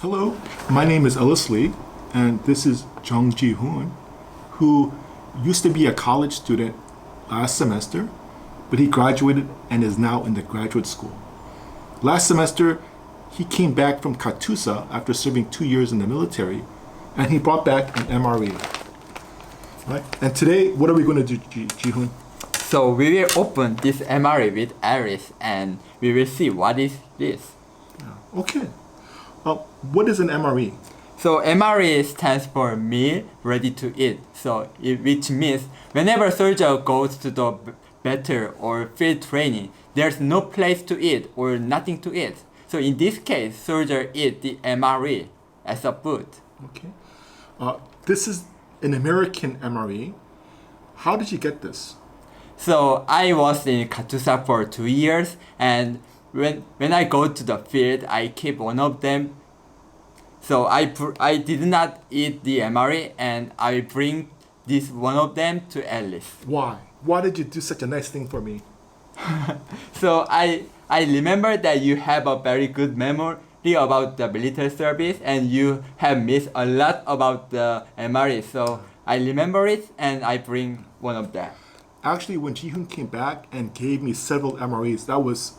Hello, my name is Ellis Lee, and this is Jihun, who used to be a college student last semester, but he graduated and is now in the graduate school. Last semester, he came back from Katusa after serving 2 years in the military, and he brought back an MRE. Right? And today, what are we going to do, Jihun? So we will open this MRE with Iris and we will see what is this. Okay. What is an MRE? So MRE stands for meal ready to eat. Which means whenever soldier goes to the battle or field training, there's no place to eat or nothing to eat. So in this case, soldier eat the MRE as a food. Okay. This is an American MRE. How did you get this? So I was in Katusa for 2 years, and when I go to the field, I keep one of them. So I did not eat the MRE, and I bring this one of them to Alice. Why? Why did you do such a nice thing for me? So I remember that you have a very good memory about the military service, and you have missed a lot about the MRE. So I remember it, and I bring one of them. Actually, when Jihun came back and gave me several MREs, that was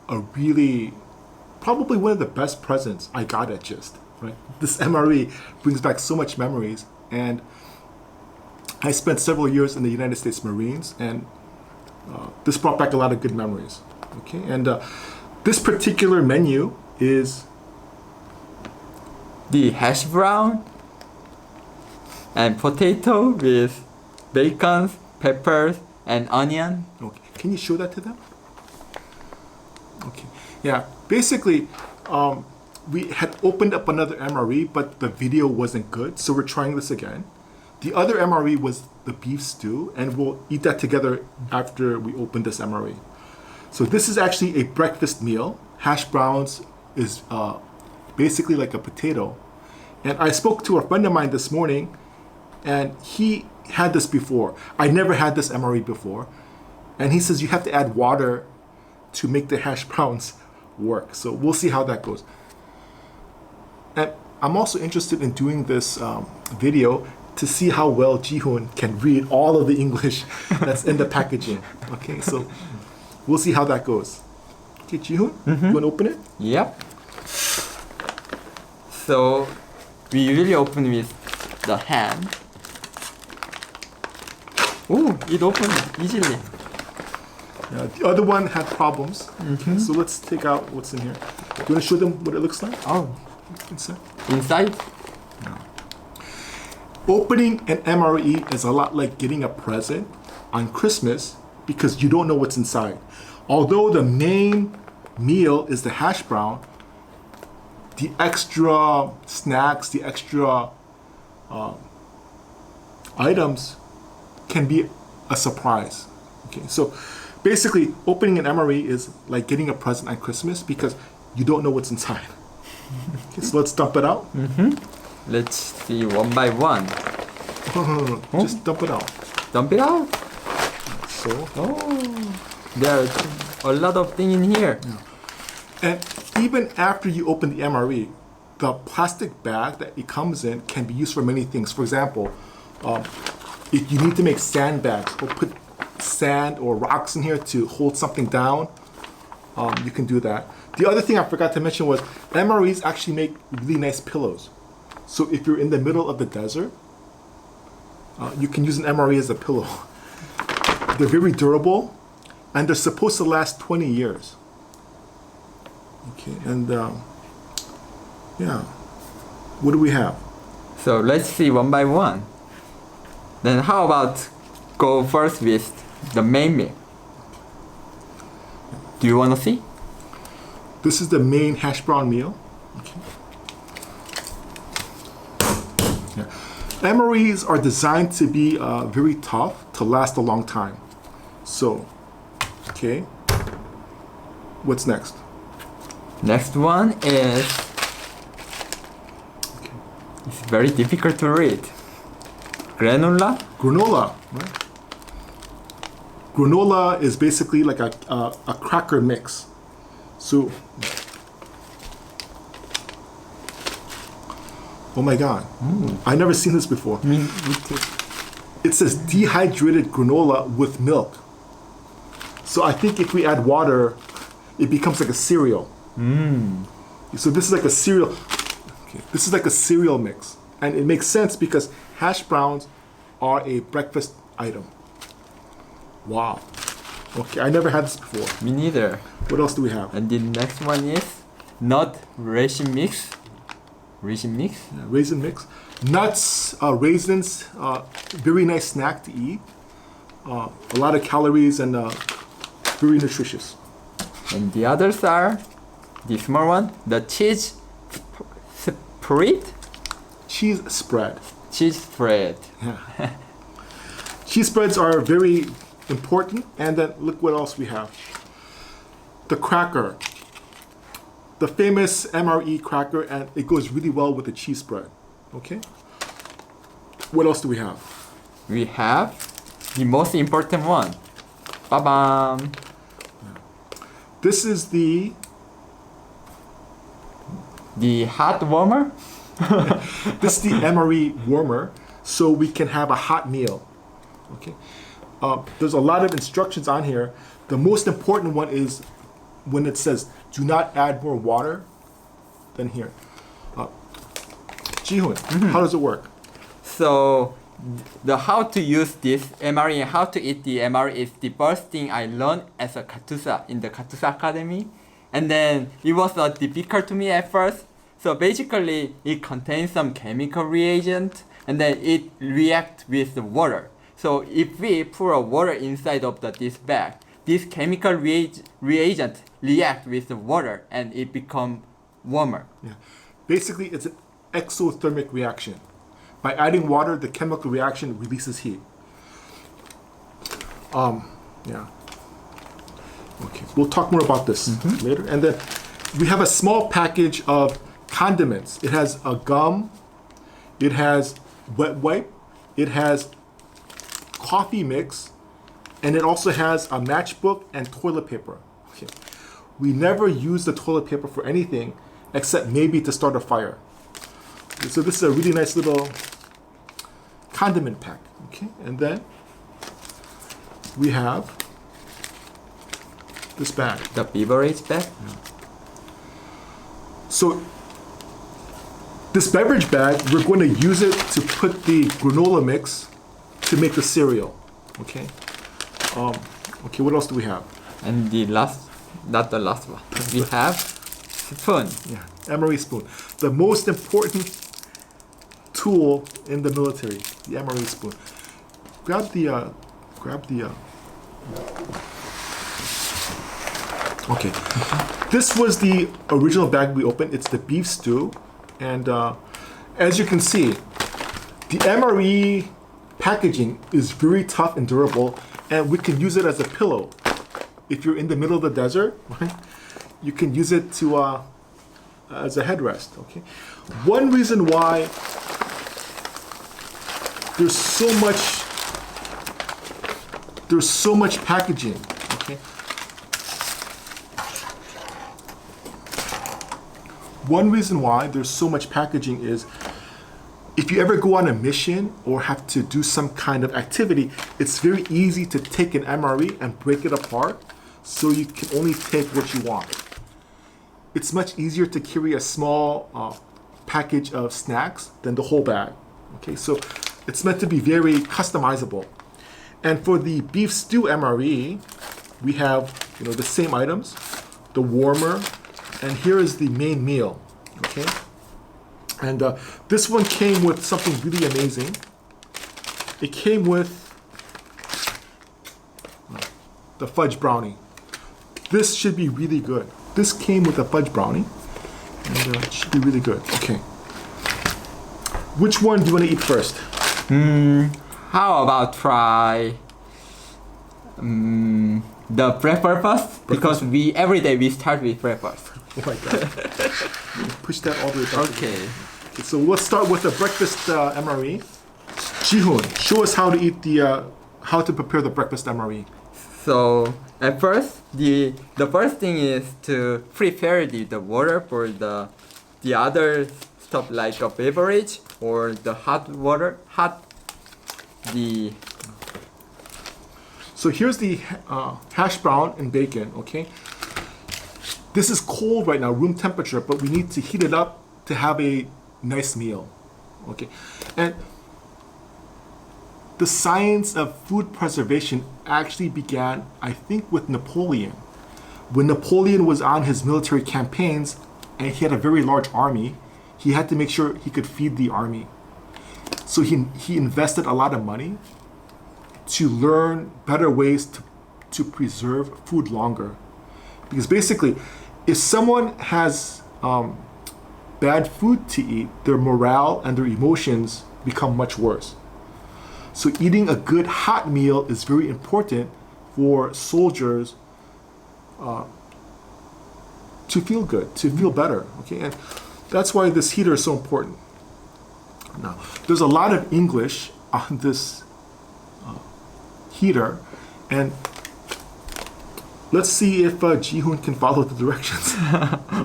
probably one of the best presents I got at GIST. Right? This MRE brings back so much memories, and I spent several years in the United States Marines, and this brought back a lot of good memories. Okay, and this particular menu is the hash brown and potato with bacon, peppers, and onion. Okay, can you show that to them? Okay, yeah. Basically, we had opened up another MRE, but the video wasn't good, so we're trying this again. The other MRE was the beef stew, and we'll eat that together after we open this MRE. So this is actually a breakfast meal. Hash browns is basically like a potato. And I spoke to a friend of mine this morning, and he had this before. I never had this MRE before. And he says you have to add water to make the hash browns work. So we'll see how that goes. And I'm also interested in doing this video to see how well Jihun can read all of the English that's in the packaging. Okay, so we'll see how that goes. Okay, Jihun, you want to open it? Yep. So we usually open with the hand. Oh, it opened easily. Yeah, the other one had problems. Okay, so let's take out what's in here. Do you want to show them what it looks like? Oh, Inside? inside? No. Opening an MRE is a lot like getting a present on Christmas because you don't know what's inside. Although the main meal is the hash brown, the extra snacks, the extra items can be a surprise. Okay, so basically, opening an MRE is like getting a present on Christmas because you don't know what's inside. Okay, so let's dump it out. Let's see one by one. No. Just dump it out. Dump it out. So, Oh, there's a lot of things in here. and even after you open the MRE, the plastic bag that it comes in can be used for many things. For example, if you need to make sandbags or put sand or rocks in here to hold something down, you can do that. The other thing I forgot to mention was MREs actually make really nice pillows. So if you're in the middle of the desert, you can use an MRE as a pillow. They're very durable, and they're supposed to last 20 years. Okay, and yeah, what do we have? So let's see one by one. Then how about go first with the main meal? Do you want to see? This is the main hash brown meal. Okay. Yeah. MREs are designed to be very tough to last a long time. So, okay, what's next? Next one is, it's very difficult to read. Granola? Granola, right? Granola is basically like a cracker mix. So Oh my god. I never seen this before. Me too. It says dehydrated granola with milk. So I think if we add water, it becomes like a cereal. So this is like a cereal. Okay. This is like a cereal mix. And it makes sense because hash browns are a breakfast item. Wow. Okay, I never had this before. Me neither. What else do we have? And the next one is nut raisin mix. Raisin mix? Yeah, raisin mix. Nuts, raisins, very nice snack to eat. A lot of calories and very nutritious. And the others are the small one, the cheese spread. Cheese spread. Cheese spread. Yeah. Cheese spreads are very important. And then look what else we have. The cracker. The famous MRE cracker, and it goes really well with the cheese spread. Okay? What else do we have? We have the most important one. Ba-bam! This is the hot warmer. this is the MRE warmer, so we can have a hot meal. Okay? There's a lot of instructions on here. The most important one is when it says do not add more water than here. Jihun, how does it work? So the how to use this MRE and how to eat the MRE is the first thing I learned as a Katusa in the Katusa Academy. And then it was not difficult to me at first. So basically it contains some chemical reagent and then it reacts with the water. So if we pour a water inside of this bag, this chemical reagent react with the water and it become warmer. Yeah. Basically, it's an exothermic reaction. By adding water, the chemical reaction releases heat. Yeah. Okay, we'll talk more about this later. And then we have a small package of condiments. It has a gum, it has wet wipe, it has coffee mix, and it also has a matchbook and toilet paper. Okay. We never use the toilet paper for anything except maybe to start a fire. Okay, so this is a really nice little condiment pack. Okay, and then we have this bag. The beverage bag? So this beverage bag, we're going to use it to put the granola mix to make the cereal. Okay. Okay, what else do we have? And the last, not the last one, we have spoon. Yeah, Mre Spoon. The most important tool in the military, the Mre Spoon. Grab the, okay. This was the original bag we opened. It's the beef stew. And as you can see, the MRE packaging is very tough and durable, and we can use it as a pillow. If you're in the middle of the desert, right, you can use it to as a headrest. Okay. One reason why there's so much packaging. Okay. One reason why there's so much packaging is if you ever go on a mission or have to do some kind of activity, it's very easy to take an MRE and break it apart so you can only take what you want. It's much easier to carry a small package of snacks than the whole bag. Okay, so it's meant to be very customizable. And for the beef stew MRE, we have the same items, the warmer, and here is the main meal. Okay. And this one came with something really amazing. It came with the fudge brownie. This should be really good. This came with a fudge brownie, and it should be really good. Okay. Which one do you want to eat first? How about try the breakfast? Because every day we start with breakfast. Oh my god. Push that all the way back. Okay. So let's start with the breakfast MRE. Jihun, show us how to eat how to prepare the breakfast MRE. So at first, the first thing is to prepare the water for the other stuff like a beverage or the hot water, the So here's the hash brown and bacon, okay? This is cold right now, room temperature, but we need to heat it up to have a nice meal, okay? And the science of food preservation actually began, I think, with Napoleon. When Napoleon was on his military campaigns and he had a very large army, he had to make sure he could feed the army. So he invested a lot of money to learn better ways to preserve food longer. Because basically, if someone has bad food to eat, their morale and their emotions become much worse. So eating a good hot meal is very important for soldiers to feel good, to feel better. Okay, and that's why this heater is so important. Now, there's a lot of English on this heater, and let's see if Jihun can follow the directions.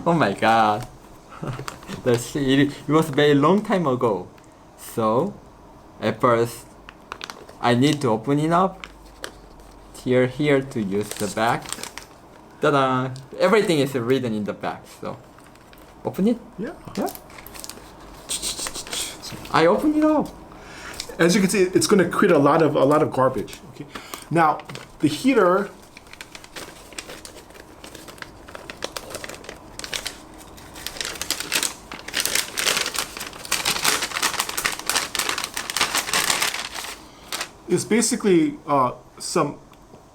Oh my god. It was a very long time ago. So, at first, I need to open it up. Here to use the back. Ta-da! Everything is written in the back. So, open it. Yeah. I open it up. As you can see, it's going to create a lot of garbage. Okay. Now, the heater is basically some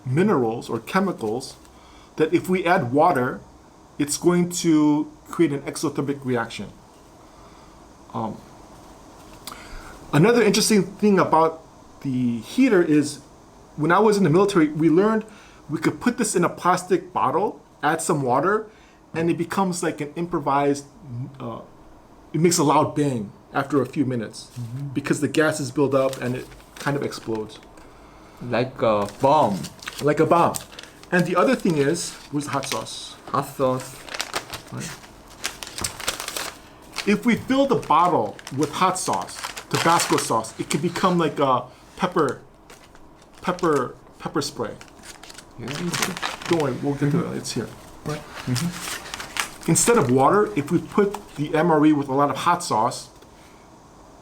minerals or chemicals that if we add water, it's going to create an exothermic reaction. Another interesting thing about the heater is when I was in the military, we learned we could put this in a plastic bottle, add some water, and it becomes like an improvised, it makes a loud bang after a few minutes because the gases build up and it kind of explodes. Like a bomb. Like a bomb. And the other thing is, where's the hot sauce? Hot sauce. Right. If we fill the bottle with hot sauce, Tabasco sauce, it can become like a pepper spray. Don't worry, we'll get to it. It's here. Right? Instead of water, if we put the MRE with a lot of hot sauce,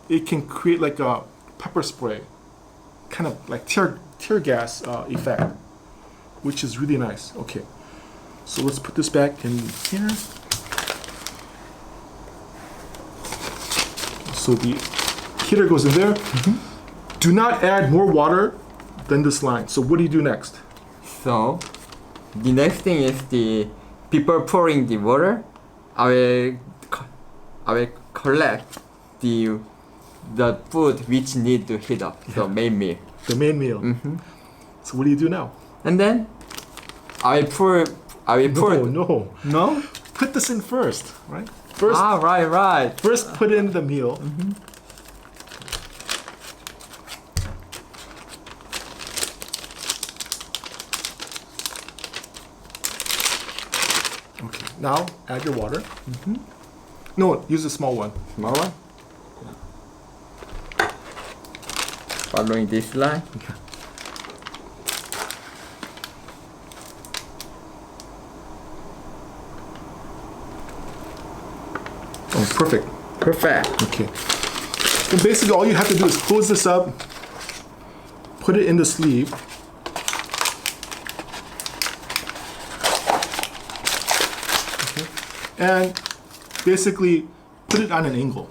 it can create like a pepper spray, kind of like tear gas effect, which is really nice. Okay, so let's put this back in here. So the heater goes in there. Do not add more water than this line. So what do you do next? So, the next thing is before pouring the water, I will collect the food which need to heat up. So main meal. The main meal. So what do you do now? And then I will pour. No. Put this in first, right? First. Right. First, put in the meal. Okay. Now add your water. No, use a small one. Small one. Following this line. Okay. Oh, perfect. Okay. And basically all you have to do is close this up, put it in the sleeve. Okay. And basically put it on an angle.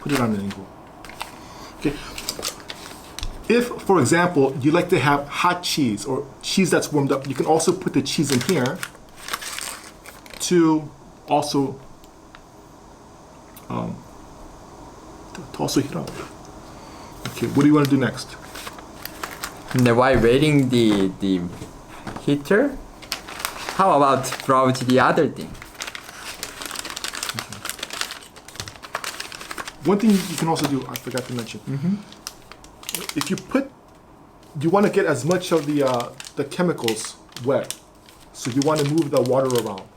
Put it on an angle. Okay. If, for example, you like to have hot cheese or cheese that's warmed up, you can also put the cheese in here to also heat up. Okay, what do you want to do next? And while waiting the heater, how about broach the other thing? One thing you can also do, I forgot to mention. If you want to get as much of the chemicals wet, so you want to move the water around.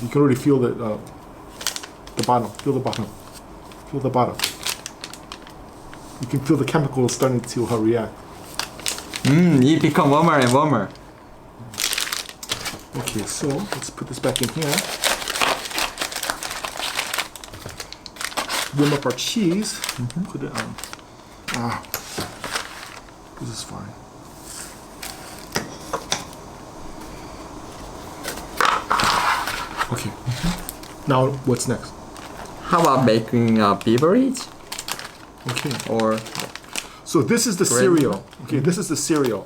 You can already feel the bottom. Feel the bottom. Feel the bottom. You can feel the chemicals starting to react. It become warmer and warmer. Okay, so let's put this back in here. Warm up our cheese. Put it on. This is fine. Okay. Now what's next? How about making a beverage? Okay. Or So this is the Bread. cereal. Okay, this is the cereal.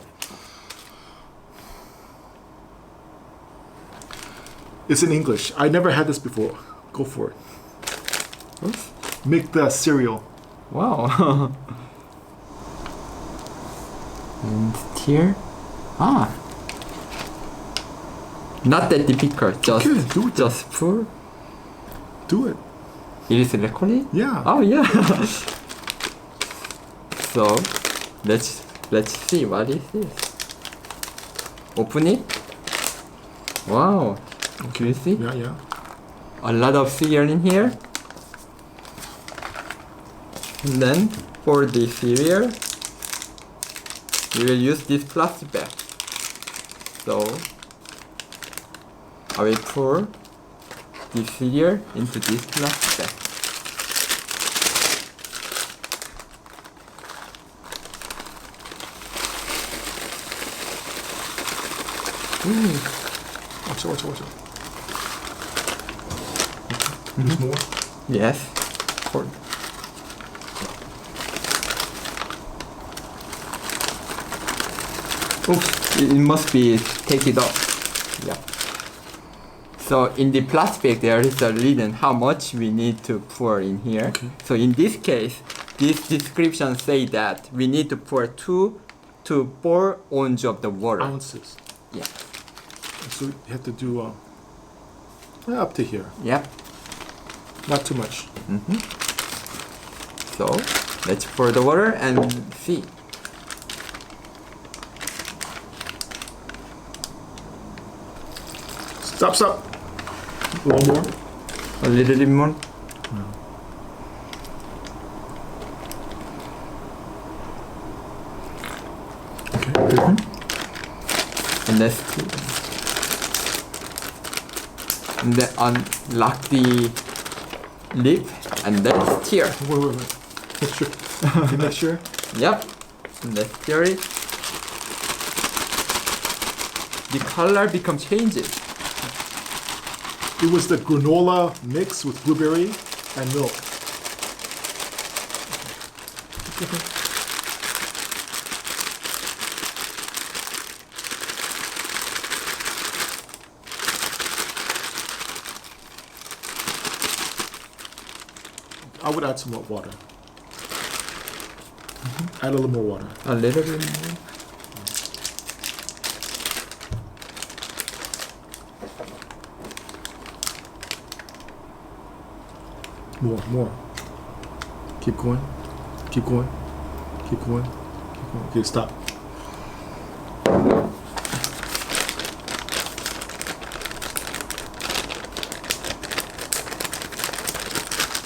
It's in English. I never had this before. Go for it. oops. Make the cereal. Wow. And here, not that difficult. Just Okay, do it. just pour. Do it. It is liquid. Yeah. Oh yeah. So let's see what is this. Open it. Wow. Can you see? Yeah, yeah. A lot of cereal in here. And then for the cereal, we will use this plastic bag. So I will pour the cereal into this plastic bag. Watch it, watch it, watch it. There's more. Yes. Pour. Oops, it must be take it off. Yeah. So in the plastic there is a written how much we need to pour in here. Okay. So in this case, this description say that we need to pour 2 to 4 ounces of the water. Ounces. Yeah. So you have to do up to here. Yep. Not too much. So let's pour the water and see. Stop, stop. A little more. A little bit more. Okay. And let's and then unlock the lid and then stir. Wait. Make sure. Okay, make sure. Yep. And let's stir it. The color becomes changes. It was the granola mix with blueberry and milk. I would add some more water. Add a little more water. A little bit more. More. Keep going. Keep going. Keep going. Keep going. Okay, stop.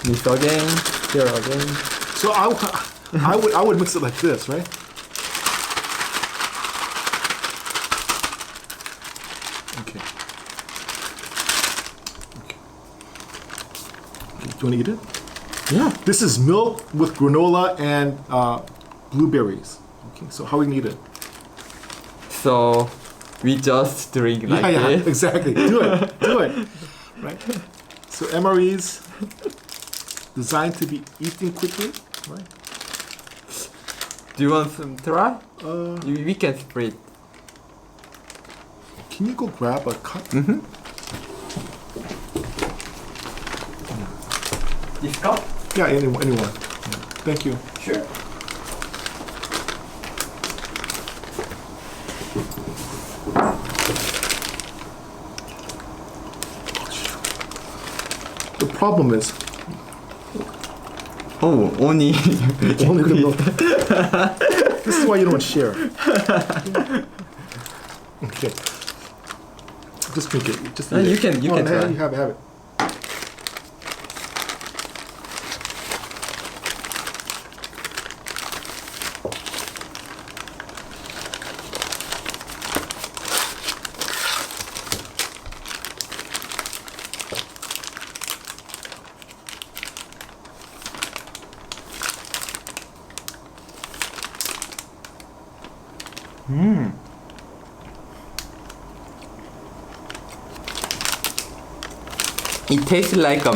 Mix again. Stir again. So I would mix it like this, right? Okay. Do you want to eat it? Yeah. This is milk with granola and blueberries. Okay, so how we eat it? So we just drink like yeah, this. exactly. Do it. Right? So MREs designed to be eaten quickly, right? Do you want some try? We can split. Can you go grab a cup? This cup? Yeah, anyone. Yeah. Thank you. Sure. The problem is Oh, only only the milk. This is why you don't share. Okay. just drink it. Just No, eat you it. can- you Oh, can man, try. You have it. It tastes like a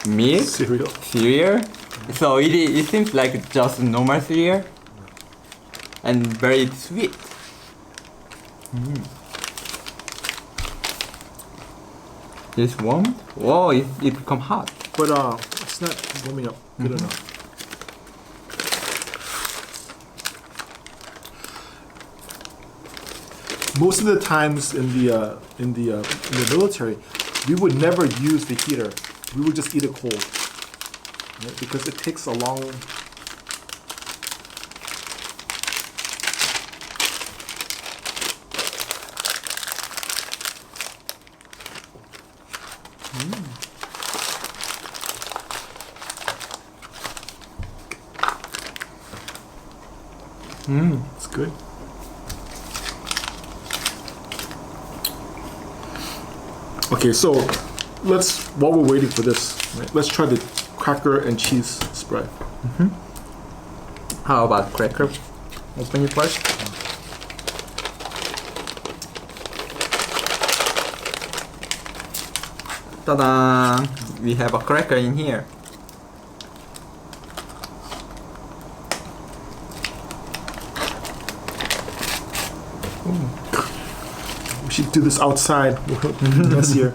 milk Cereal. cereal. So it seems like just normal cereal. And very sweet. It's warm? Whoa, it become hot. But it's not warming up good enough. Most of the times in the military, we would never use the heater. We would just eat it cold, right? Because it takes a long. It's good. Okay, so while we're waiting for this, right, let's try the cracker and cheese spread. How about cracker? Open it first. Ta-da! We have a cracker in here. We should do this outside. Messier.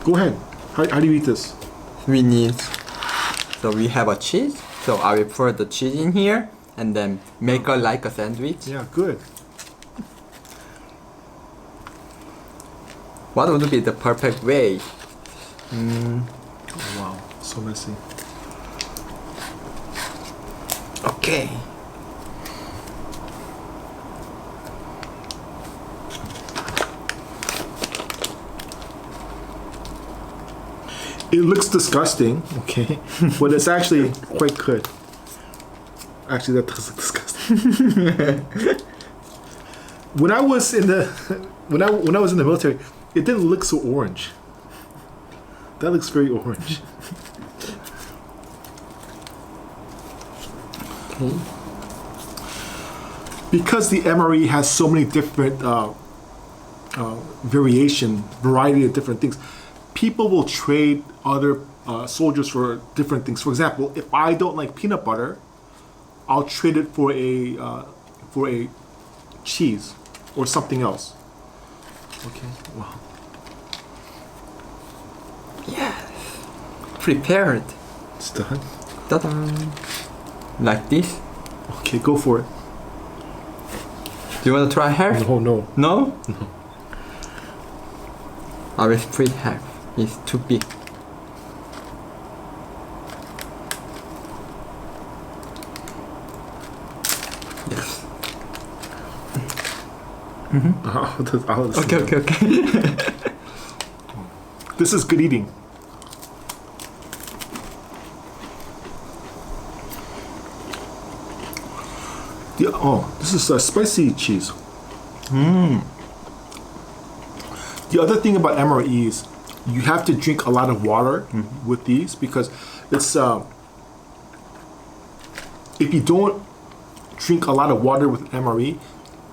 Go ahead. How do you eat this? We need, so we have a cheese. So I will pour the cheese in here and then make it like a sandwich. Yeah, good. What would be the perfect way? Oh, wow, so messy. Okay. It looks disgusting, okay, but it's actually quite good. Actually, that does look disgusting. When I was in the when I was in the military, it didn't look so orange. That looks very orange. Okay. Because the MRE has so many different variety of different things, people will trade other soldiers for different things. For example, if I don't like peanut butter, I'll trade it for a cheese or something else. Okay. Wow. Yes. Prepared. It's done. Ta-da! Like this. Okay, go for it. Do you want to try half? Oh no. No? No. I will split half. It's too big. Yes. Okay. This is good eating. This is spicy cheese. The other thing about MREs, you have to drink a lot of water with these because it's if you don't drink a lot of water with MRE,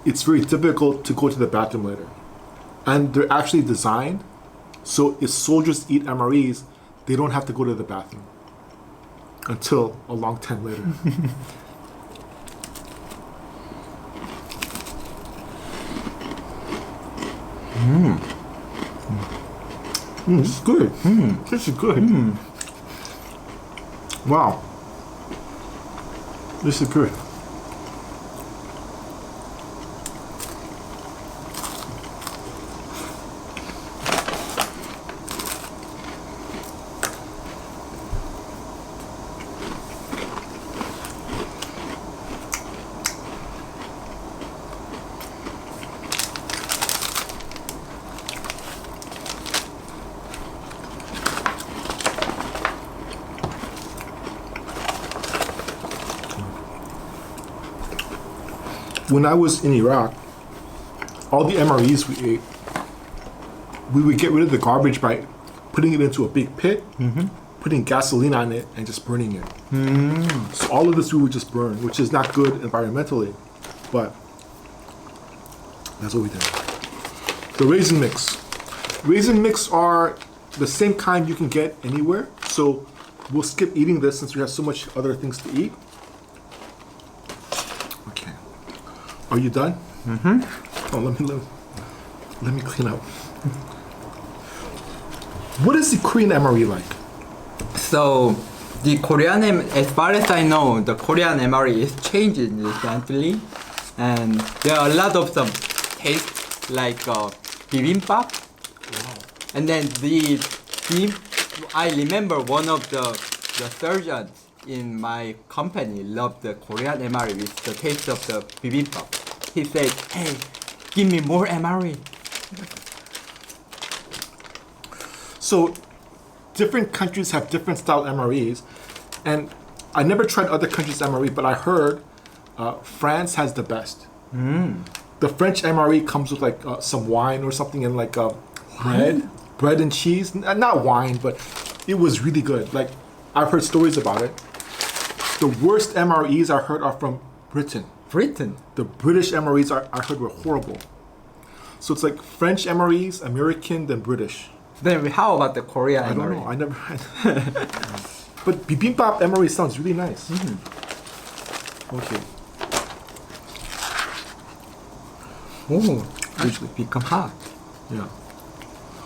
it's very difficult to go to the bathroom later. And they're actually designed so if soldiers eat MREs, they don't have to go to the bathroom until a long time later. This is good. This is good. Wow. This is good. when I was in Iraq, all the MREs we ate, we would get rid of the garbage by putting it into a big pit, putting gasoline on it, and just burning it. So all of this we would just burn, which is not good environmentally, but that's what we did. The raisin mix. Raisin mix are the same kind you can get anywhere, so we'll skip eating this since we have so much other things to eat. Okay. Are you done? Oh, let me clean up. What is the Korean MRE like? So the Korean, as far as I know, the Korean MRE is changing recently, and there are a lot of some taste like bibimbap. Wow. And then I remember one of the surgeons in my company loved the Korean MRE with the taste of the bibimbap. He said, "Hey, give me more MRE." So different countries have different style MREs, and I never tried other countries' MRE, but I heard France has the best. The French MRE comes with like some wine or something and like bread and cheese. Not wine, but it was really good. Like I've heard stories about it. The worst MREs I heard are from Britain. Britain. The British MREs I heard were horrible. So it's like French MREs, American, then British. Then how about the Korean MRE? I don't know. I never had. But bibimbap MRE sounds really nice. Okay. Oh, actually become hot. Yeah.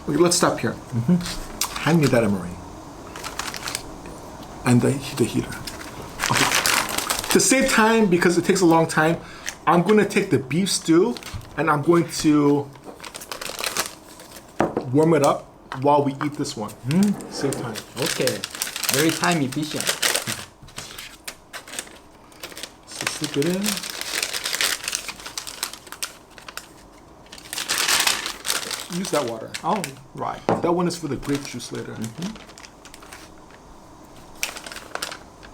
Okay, let's stop here. Hand me that MRE. And the heater. Okay. To save time, because it takes a long time, I'm going to take the beef stew and I'm going to warm it up while we eat this one. Save time. Okay, very time efficient. So slip it in. Use that water. Oh, right. That one is for the grape juice later.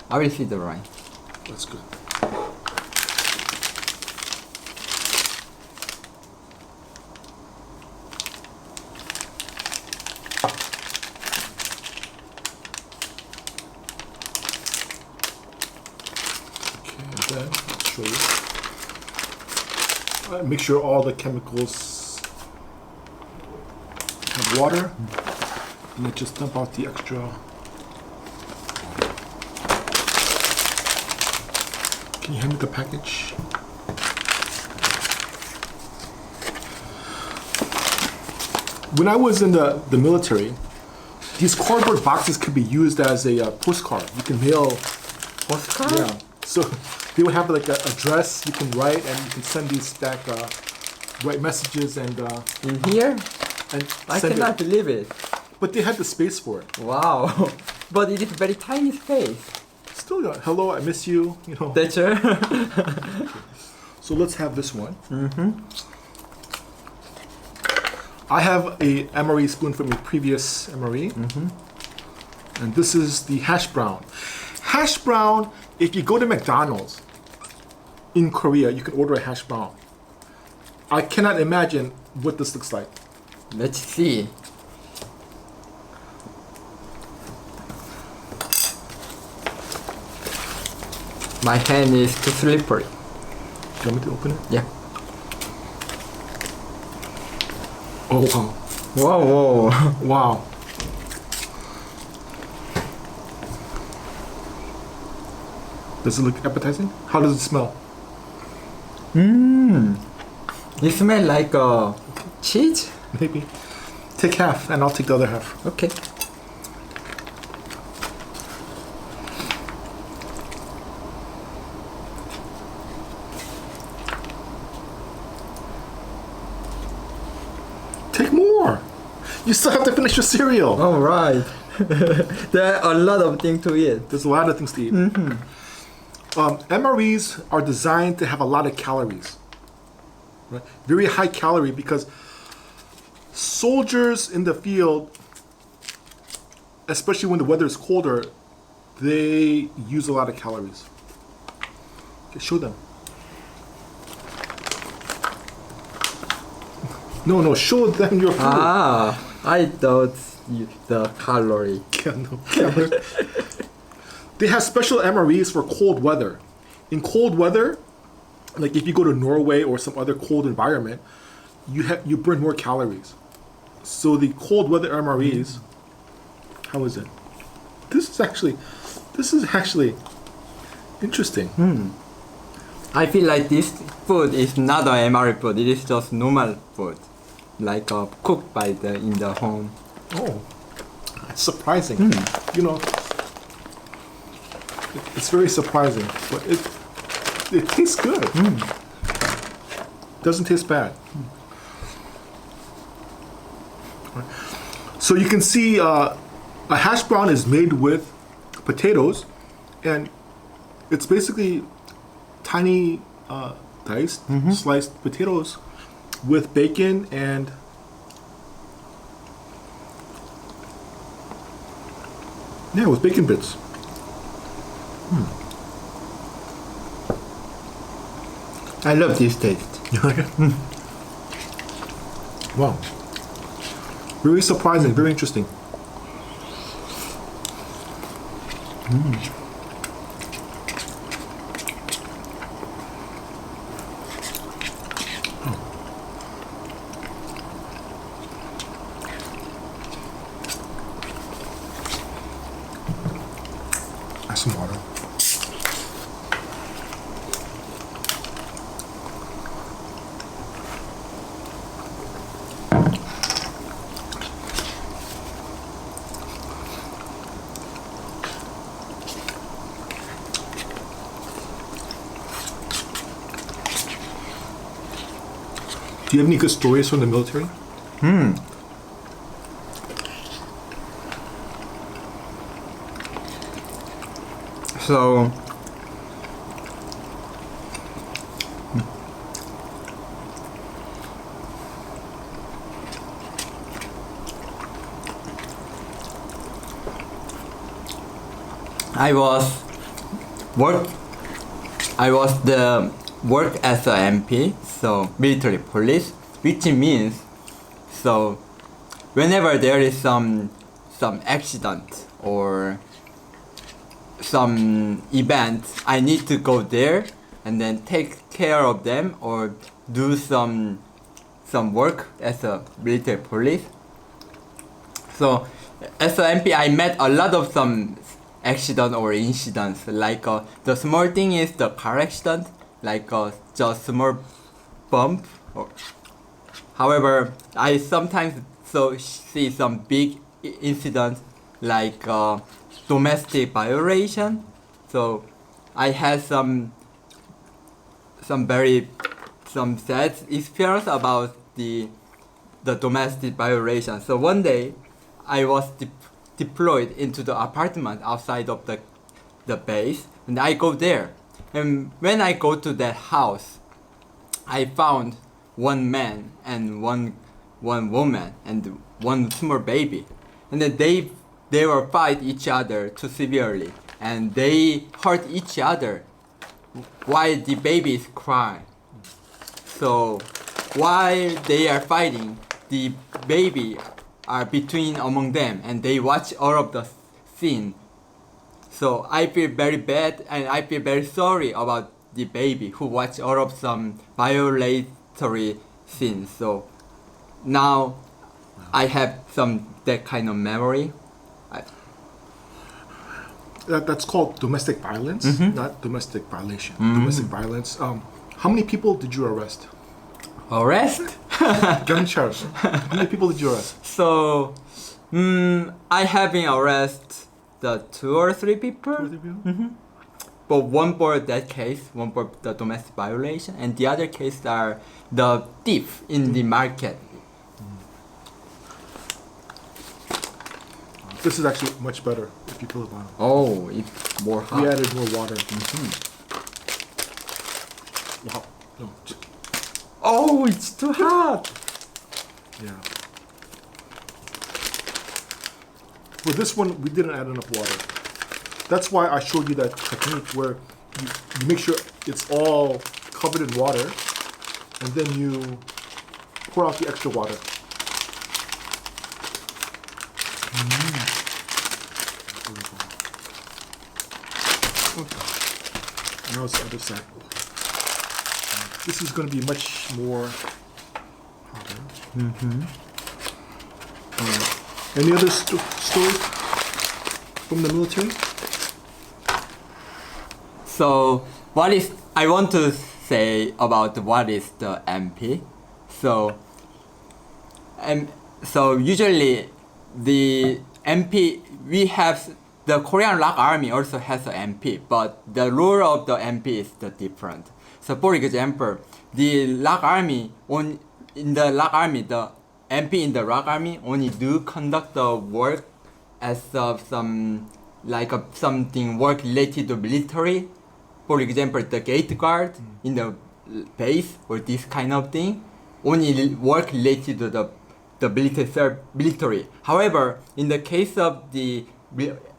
I will see the line. That's good. Okay, and then I'll show you. Make sure all the chemicals have water, and then just dump out the extra. Can you hand me the package? When I was in the military, these cardboard boxes could be used as a postcard. You can mail. Postcard? Yeah. So they would have like an address you can write, and you can send these back, write messages and In here? and I send cannot it. believe it. But they had the space for it. Wow. But it is very tiny space. Still, hello, I miss you. You know. That's it. So let's have this one. I have a MRE spoon from a previous MRE. And this is the hash brown. Hash brown, if you go to McDonald's in Korea, you can order a hash brown. I cannot imagine what this looks like. Let's see. My hand is too slippery. Do you want me to open it? Yeah. Oh, wow. Whoa, whoa. Wow. Does it look appetizing? How does it smell? It smells like cheese? Maybe. Take half and I'll take the other half. Okay. Take more. You still have to finish your cereal. All right. There are a lot of things to eat. There's a lot of things to eat. MREs are designed to have a lot of calories. Right? Very high calorie because soldiers in the field, especially when the weather is colder, they use a lot of calories. Okay, show them. No, show them your food. I thought the calorie. Yeah, no. They have special MREs for cold weather. In cold weather, like if you go to Norway or some other cold environment, you burn more calories. So the cold weather MREs, how is it? This is actually interesting. I feel like this food is not an MRE food. It is just normal food, like cooked in the home. Oh, it's surprising. You know, it's very surprising, but it tastes good. Doesn't taste bad. So you can see a hash brown is made with potatoes, and it's basically tiny diced, sliced potatoes with bacon and with bacon bits. I love this taste. Wow. Very surprising, very interesting. Have some water. Do you have any good stories from the military? So I was the work as a MP, so military police, which means so whenever there is some accident or some event, I need to go there and then take care of them or do some work as a military police. So as an MP, I met a lot of some accident or incidents. Like the small thing is the car accident, like just small bump. However, I sometimes see some big incidents like domestic violation. So I had some sad experience about the domestic violation. So one day I was deployed into the apartment outside of the base, and I go there. And when I go to that house, I found one man and one woman and one small baby, and then they will fight each other too severely, and they hurt each other while the baby is crying. So while they are fighting, the baby are between among them, and they watch all of the scene. So I feel very bad, and I feel very sorry about the baby who watched all of some violatory scenes. So now I have that kind of memory. That's called domestic violence, not domestic violation. Domestic violence. How many people did you arrest? Arrest? Gunshot. How many people did you arrest? So, I have been arrested the 2 or 3 people. 2 or 3 people? But one for that case, one for the domestic violation, and the other case are the thief in the market. This is actually much better if you peel the bottom. Oh, it's more hot. We added more water. Wow. No. Oh, it's too hot. Yeah. For this one, we didn't add enough water. That's why I showed you that technique where you make sure it's all covered in water, and then you pour out the extra water. Now it's the other side. This is going to be much more hotter. Any other stories from the military? So I want to say about what is the MP. So usually the MP, we have the Korean Rock Army also has an MP, but the role of the MP is different. So for example, the Rock Army the MP in the Rock Army only do conduct the work as of something work related to military. For example, the gate guard in the base or this kind of thing, only work related to the military. However, in the case of the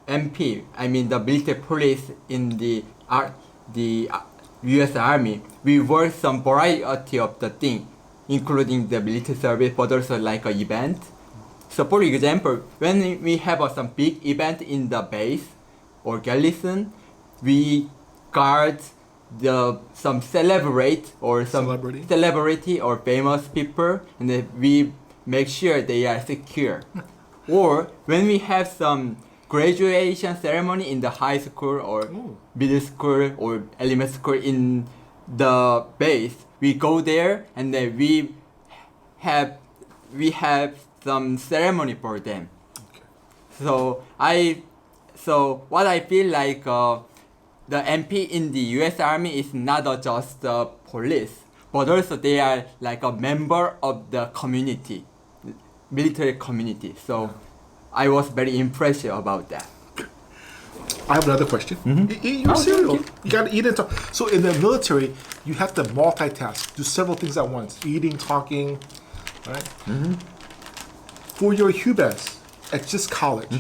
MP, I mean the military police in the U.S. Army, we work some variety of the thing, including the military service, but also like an event. So for example, when we have some big event in the base or garrison, we guard some celebrity or famous people, and then we make sure they are secure. Or when we have some graduation ceremony in the high school or middle school or elementary school in the base, we go there and then we have some ceremony for them. Okay. So what I feel like the MP in the U.S. Army is not just the police, but also they are like a member of the community, military community. So I was very impressed about that. I have another question. Eat your cereal. Okay. You gotta eat and talk. So in the military, you have to multitask, do several things at once: eating, talking, right? For your HUBES at just college,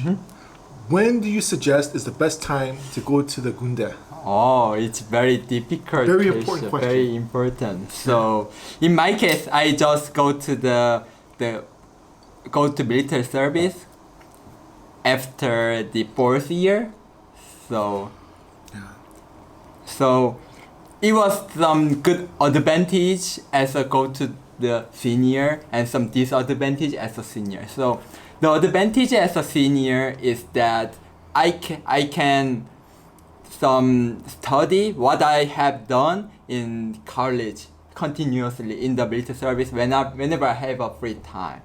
when do you suggest is the best time to go to the 군대? Oh, it's very difficult. Very important question. Very important. So in my case, I just go to military service after the 4th year. So it was some good advantage as a go to the senior and some disadvantage as a senior. So the advantage as a senior is that I can some study what I have done in college continuously in the military service whenever I have a free time.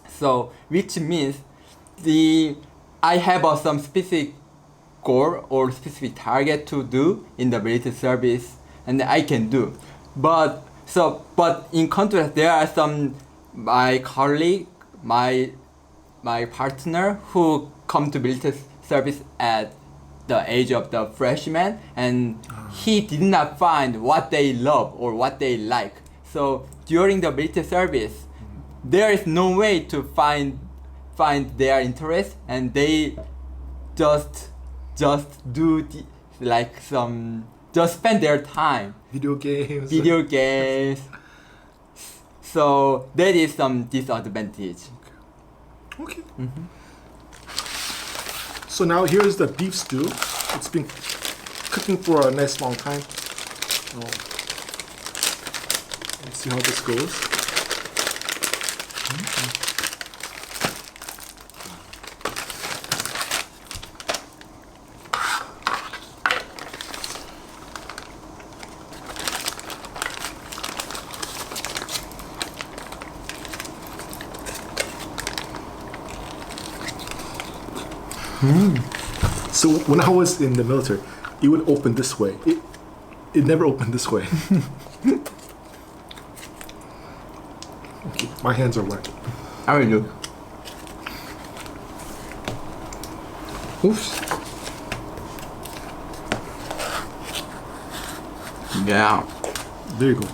So which means I have some specific goal or specific target to do in the military service, and I can do. But in contrast, there are some my colleague, my partner who come to military service at the age of the freshman, and he did not find what they love or what they like. So during the military service, there is no way to find their interest, and they just do just spend their time video games. So that is some disadvantage. Okay. So now here's the beef stew. It's been cooking for a nice long time. Let's see how this goes. So when I was in the military, it would open this way. It never opened this way. Okay, my hands are wet. How are you? Oops. Yeah. There you go.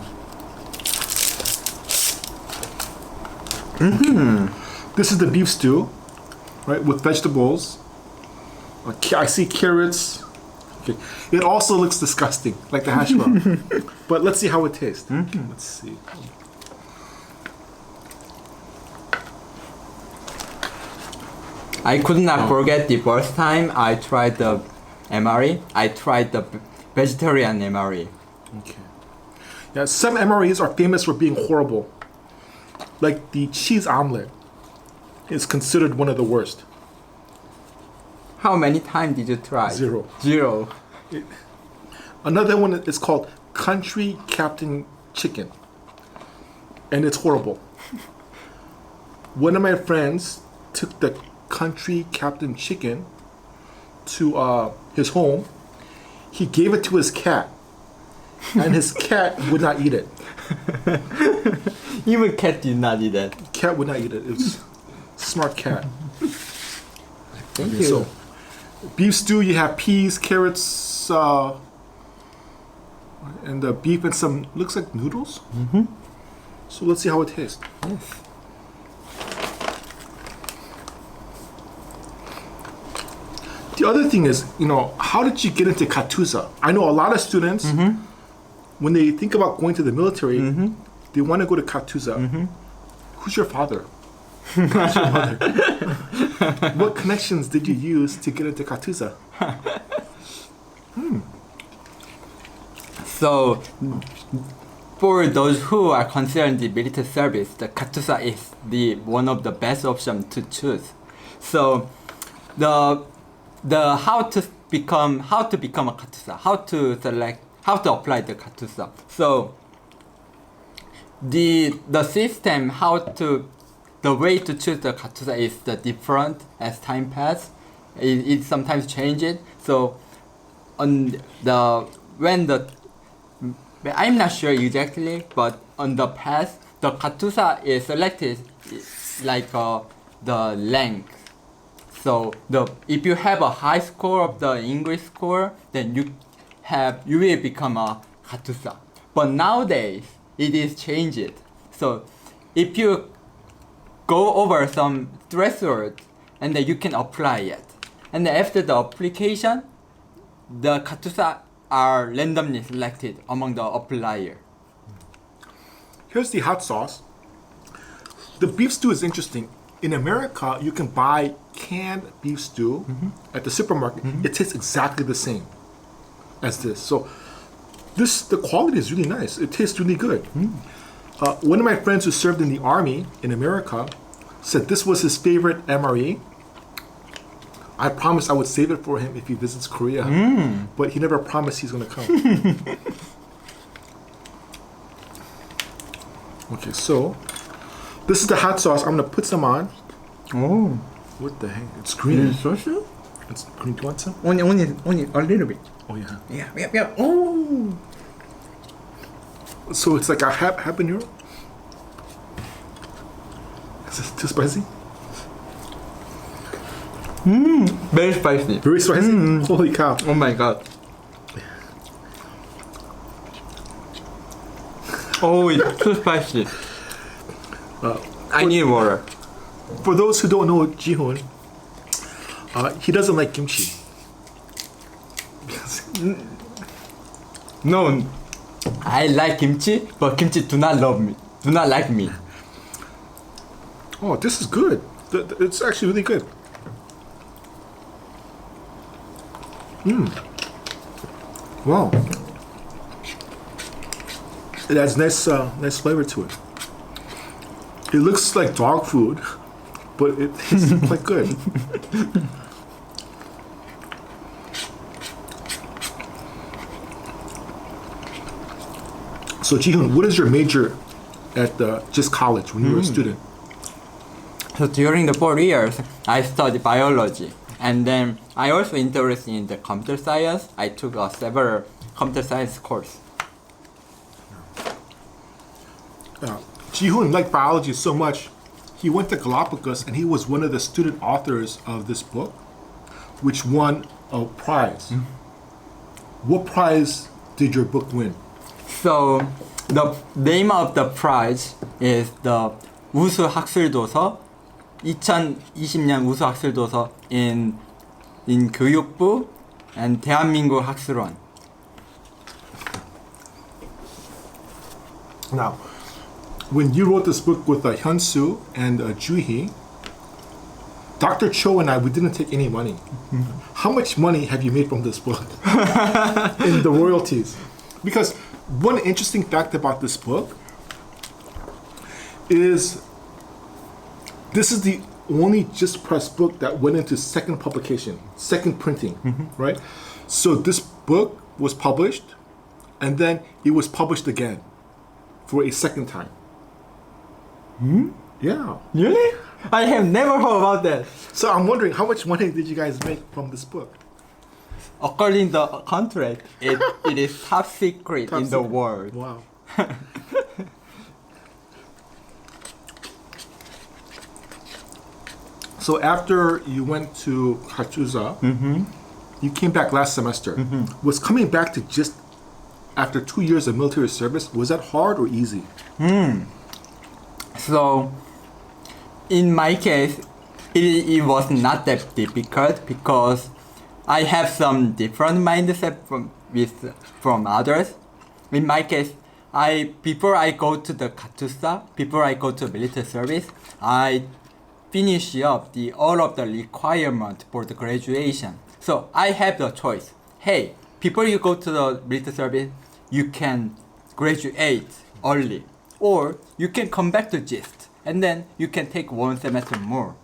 This is the beef stew, right, with vegetables. I see carrots. Okay. It also looks disgusting, like the hash brown. But let's see how it tastes. Let's see. I could not forget the first time I tried the MRE. I tried the vegetarian MRE. Okay. Yeah, some MREs are famous for being horrible. Like the cheese omelet is considered one of the worst. How many times did you try? Zero. Zero. Another one is called Country Captain Chicken. And it's horrible. One of my friends took the Country Captain Chicken to his home. He gave it to his cat. And his cat would not eat it. Even cat did not eat it. Cat would not eat it. It was a smart cat. Thank Okay, you. so, beef stew, you have peas, carrots, and the beef and some, looks like noodles. Mm-hmm. So let's see how it tastes. Yes. The other thing is, how did you get into Katusa? I know a lot of students, when they think about going to the military, they want to go to Katusa. Who's your father? Who's your mother? What connections did you use to get into Katusa? So, for those who are concerned the military service, the Katusa is the one of the best options to choose. So, the how to become a Katusa, how to apply the Katusa. So, the system the way to choose the Katusa is the different as time passes. It sometimes changes. So, I'm not sure exactly, but on the past, the Katusa is selected like the length. So if you have a high score of the English score, then you will become a Katusa. But nowadays it is changed. So if you go over some threshold, and then you can apply it. And then after the application, the Katusa are randomly selected among the applier. Here's the hot sauce. The beef stew is interesting. In America, you can buy canned beef stew at the supermarket. It tastes exactly the same as this. So the quality is really nice. It tastes really good. One of my friends who served in the army in America said this was his favorite MRE. I promised I would save it for him if he visits Korea, but he never promised he's going to come. Okay, so this is the hot sauce. I'm going to put some on. Oh, What the heck? It's green. social? It's green. Do you want some? Only a little bit. Oh, yeah. Yeah. Oh. So it's like a habanero? Is this too spicy? Very spicy. Very spicy? Holy cow. Oh my god. Oh, it's too spicy. I need water. For those who don't know Jihun, he doesn't like kimchi. No, I like kimchi, but kimchi do not like me. Oh, this is good. It's actually really good. Wow. It adds nice flavor to it. It looks like dog food, but it tastes quite good. So Jihun, what is your major at just college when you were a student? So during the 4 years, I studied biology, and then I also interested in the computer science. I took several computer science course. Jihun liked biology so much, he went to Galapagos and he was one of the student authors of this book, which won a prize. What prize did your book win? So the name of the prize is the 우수 학술도서 2020년 우수 학술도서 in 교육부 and 대한민국 학술원. Now, when you wrote this book with Hyunsu and Juhee, Dr. Cho and I, we didn't take any money. How much money have you made from this book in the royalties? Because one interesting fact about this book is this is the only just press book that went into second publication, second printing, right? So this book was published and then it was published again for a second time. Yeah. Really? I have never heard about that. So I'm wondering, how much money did you guys make from this book? According to the contract, it is top secret Top in the secret. world. Wow. So after you went to Katusa, you came back last semester. Was coming back to just after 2 years of military service, was that hard or easy? So, in my case, it was not that difficult because I have some different mindset from others. In my case, before I go to the Katusa, before I go to military service, I finish up all of the requirement for the graduation. So I have the choice. Hey, before you go to the military service, you can graduate early, or you can come back to GIST, and then you can take 1 semester more.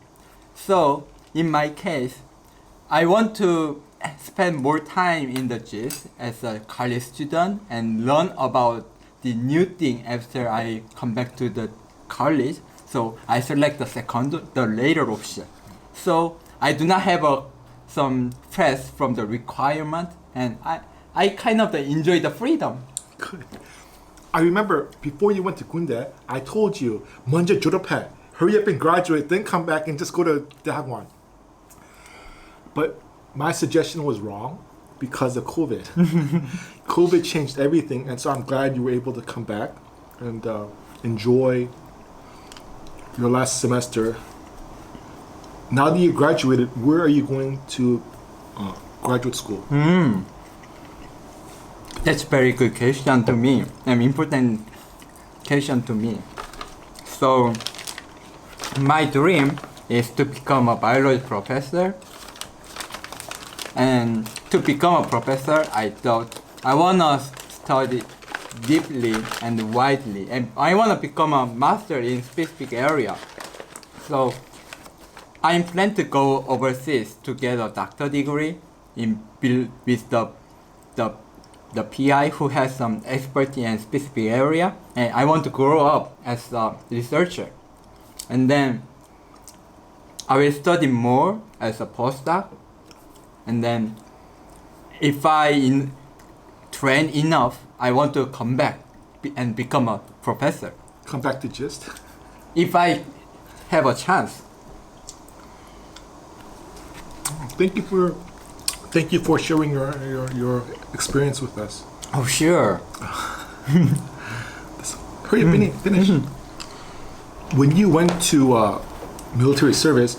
So in my case, I want to spend more time in the GIST as a college student and learn about the new thing after I come back to the college. So I select the later option. So I do not have some stress from the requirement, and I kind of enjoy the freedom. Good. I remember before you went to Kunde, I told you, 먼저 졸업해. Hurry up and graduate, then come back and just go to 대학원. But my suggestion was wrong because of COVID. COVID changed everything, and so I'm glad you were able to come back and enjoy your last semester. Now that you graduated, where are you going to graduate school? That's very good question to me, an important question to me. So, my dream is to become a biology professor. And to become a professor, I thought I want to study deeply and widely, and I want to become a master in specific area. So I plan to go overseas to get a doctor degree with the PI who has some expertise in specific area, and I want to grow up as a researcher. And then I will study more as a postdoc, and then if I train enough, I want to come back and become a professor. Come back to GIST? If I have a chance. Thank you for sharing your experience with us. Oh, sure. Hurry up, finish. When you went to military service,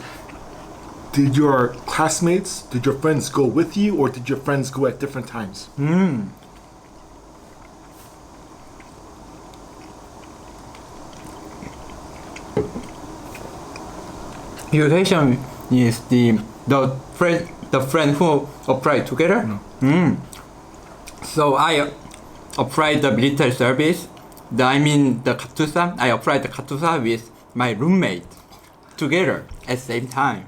did your classmates, did your friends go with you, or did your friends go at different times? Your question is the friend who applied together? No. So I applied the military service. The Katusa. I applied the Katusa with my roommate together at the same time.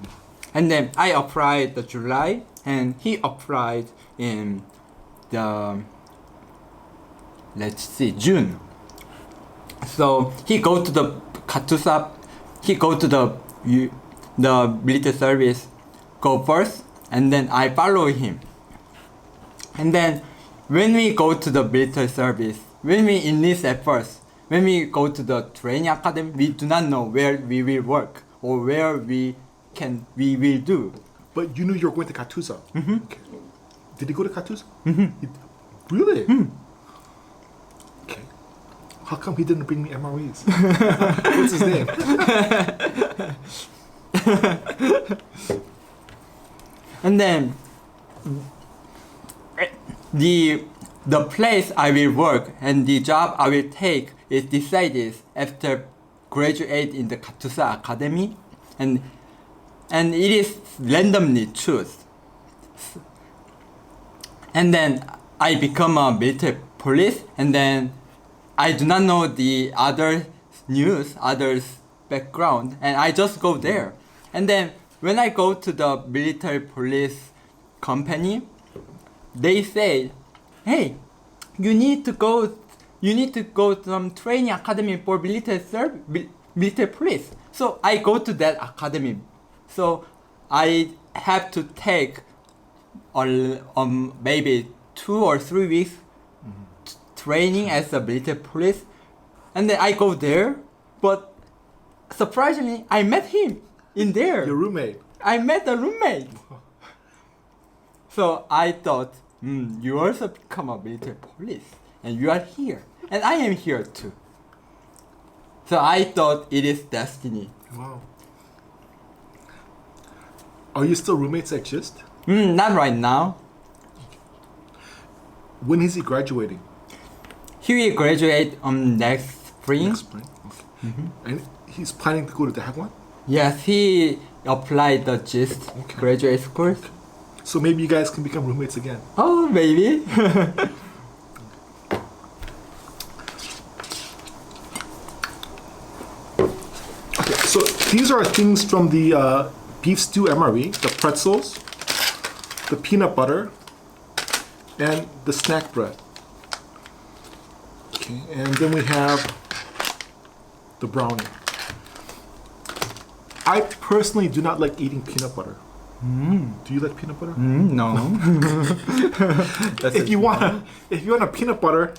And then I applied the July, and he applied in June. So he go to the Katusa, he go to the military service, go first, and then I follow him. And then when we go to the military service, when we enlist at first, when we go to the training academy, we do not know where we will work or where we will do. But you knew you were going to Katusa. Okay. Did he go to Katusa? Really? Okay. How come he didn't bring me MREs? What's his name? And then the place I will work and the job I will take is decided after graduate in the Katusa Academy. And and it is randomly choose. And then I become a military police, and then I do not know the other news, others background, and I just go there. And then when I go to the military police company, they say, hey, you need to go to some training academy for military police. So I go to that academy. So I have to take maybe 2 or 3 weeks training as a military police, and then I go there. But surprisingly, I met him in there. Your roommate. I met a roommate. So I thought, you also become a military police, and you are here, and I am here too. So I thought it is destiny. Wow. Are you still roommates at GIST? Not right now. When is he graduating? He will graduate next spring. Next spring. Okay. And he's planning to go to Daewon? Yes, he applied the GIST graduate school. Okay. So maybe you guys can become roommates again. Oh, maybe. Okay, so these are things from the beef stew MRE, the pretzels, the peanut butter, and the snack bread. Okay, and then we have the brownie. I personally do not like eating peanut butter. Do you like peanut butter? No. If you want a peanut butter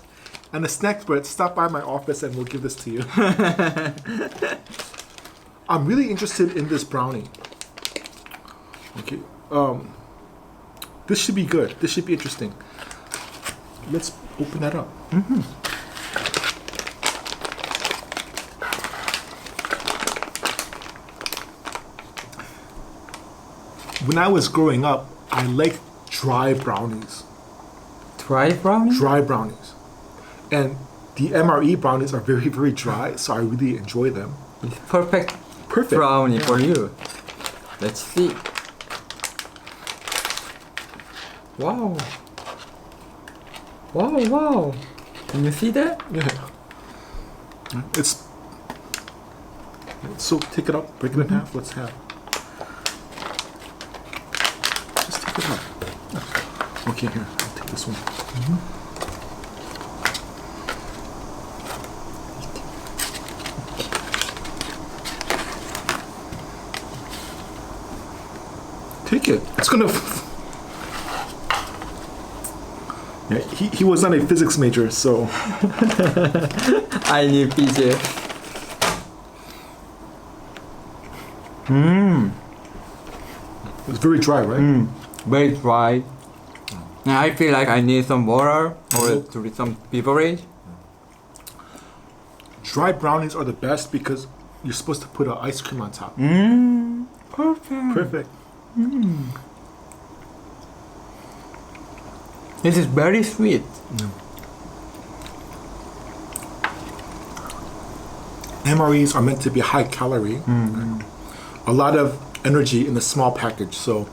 and a snack bread, stop by my office and we'll give this to you. I'm really interested in this brownie. Okay, this should be good. This should be interesting. Let's open that up. When I was growing up, I liked dry brownies. Dry brownie? Dry brownies. And the MRE brownies are very, very dry, so I really enjoy them. It's perfect Perfect. brownie for you. Let's see. Wow. Wow, wow. Can you see that? Yeah. It's so take it up, break it in half. Let's have. Just take it up. Okay, here. I'll take this one. Take it. It's gonna. Yeah, he was not a physics major, so. I need PJ. It's very dry, right? Very dry. And I feel like I need some water or to read some beverage. Dry brownies are the best because you're supposed to put ice cream on top. Perfect. Perfect. This is very sweet. MREs are meant to be high calorie. A lot of energy in a small package, so.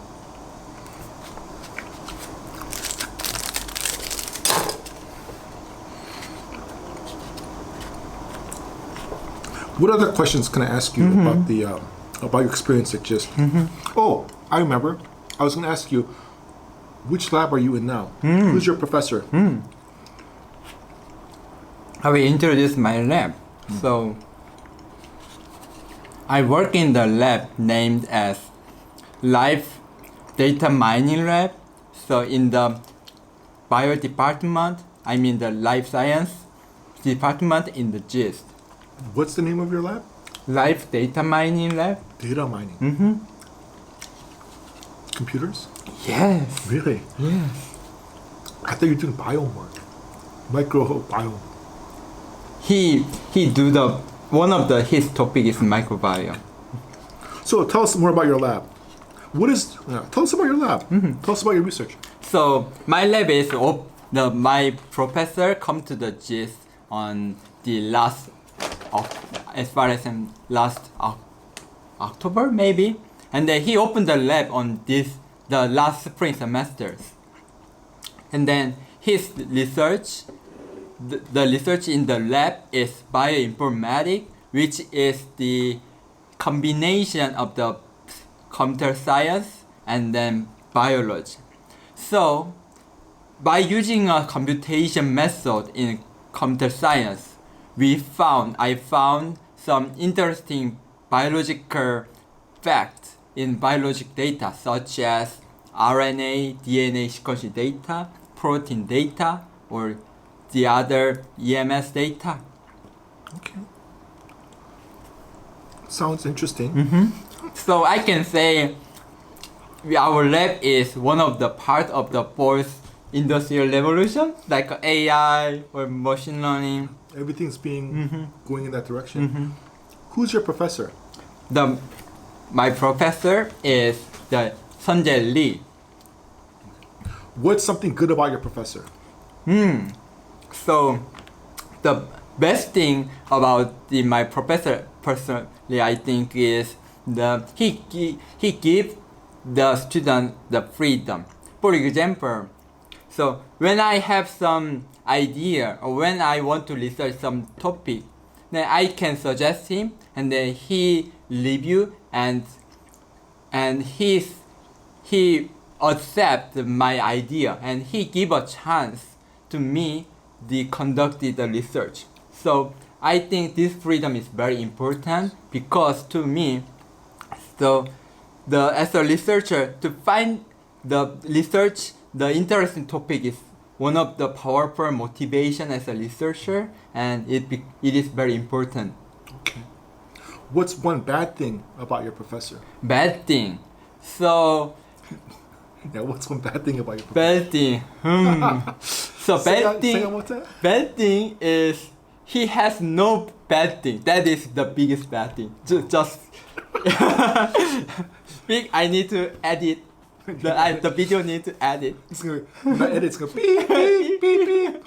What other questions can I ask you about the about your experience at GIST? Oh, I remember. I was going to ask you, which lab are you in now? Who's your professor? I will introduce my lab. So, I work in the lab named as Live Data Mining Lab. So, in the bio department, I mean the life science department in the GIST. What's the name of your lab? Live Data Mining Lab. Data mining. Computers? Yes. Really? Yes. I thought you were doing biome work. Microbiome. He do the one of the his topic is microbiome. So tell us more about your lab. Tell us about your lab. Tell us about your research. So my lab is my professor come to the GIST on the last October maybe, and then he opened the lab on the last spring semesters. And then his research, the research in the lab is bioinformatics, which is the combination of the computer science and then biology. So by using a computation method in computer science, I found some interesting biological facts in biologic data, such as RNA, DNA sequencing data, protein data, or the other EMS data. Okay. Sounds interesting. So I can say our lab is one of the part of the fourth industrial revolution, like AI or machine learning. Everything's being going in that direction. Who's your professor? My professor is the Sunjae Lee. What's something good about your professor? So the best thing about my professor personally, I think, is he gives the student the freedom. For example, so when I have some idea or when I want to research some topic, then I can suggest him, and then he review and he accept my idea, and he give a chance to me to conduct the research. So I think this freedom is very important, because to me, so as a researcher, to find the interesting topic is one of the powerful motivation as a researcher, and it is very important. Okay. What's one bad thing about your professor? Bad thing. So Yeah, what's one bad thing about your professor? bad thing. So bad thing is he has no bad thing. That is the biggest bad thing. Just I need to edit. The video need to edit. It's gonna not edit. It's gonna beep beep beep beep.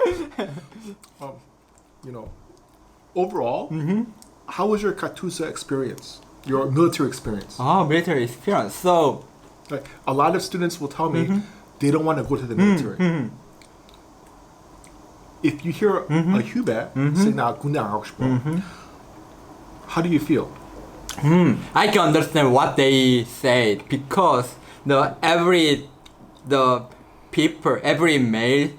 Overall, how was your Katusa experience? Your military experience? Oh, military experience. So Like a lot of students will tell me they don't want to go to the military. If you hear a hu배 say 나 군대 안 가고 싶어, how do you feel? I can understand what they said, because every male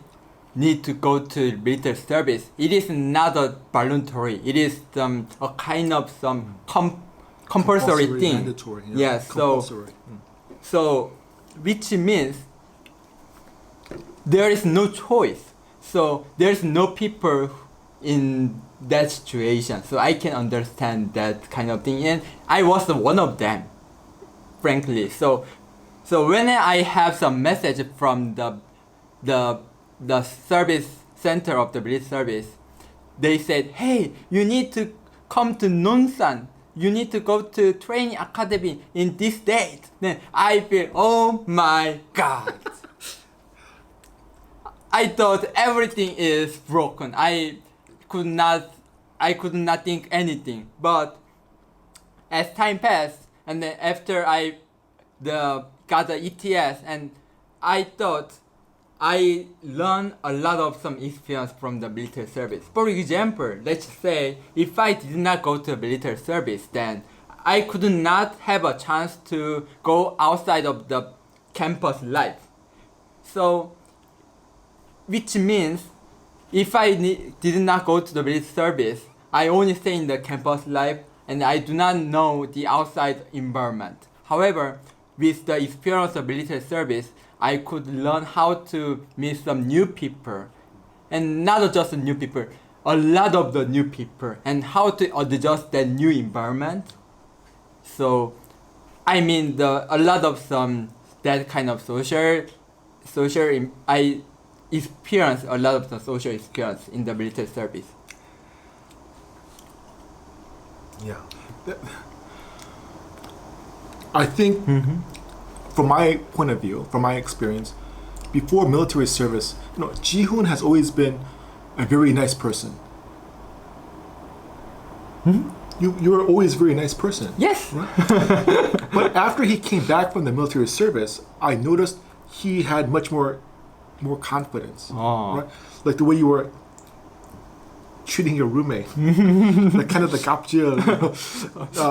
need to go to military service. It is not a voluntary. It is a kind of some compulsory thing. Mandatory. Yeah. Yes. Compulsory. So, which means there is no choice. So there's no people in that situation. So I can understand that kind of thing, and I was one of them, frankly. So when I have some message from the service center of the British service, they said, "Hey, you need to come to Nonsan. You need to go to training academy in this date." Then I feel, oh my God. I thought everything is broken. I could not think anything. But as time passed, and then after I got the ETS, and I thought I learned a lot of some experience from the military service. For example, let's say if I did not go to military service, then I could not have a chance to go outside of the campus life. So, which means if I did not go to the military service, I only stay in the campus life, and I do not know the outside environment. However, with the experience of military service, I could learn how to meet some new people, and not just new people, a lot of the new people, and how to adjust that new environment. So, I mean, a lot of that kind of I experienced a lot of the social experience in the military service. Yeah. I think, from my point of view, from my experience, before military service, Jihun has always been a very nice person. you were always a very nice person. Yes. Right? But after he came back from the military service, I noticed he had much more confidence. Oh. Right? Like the way you were treating your roommate. Like kind of the kapja.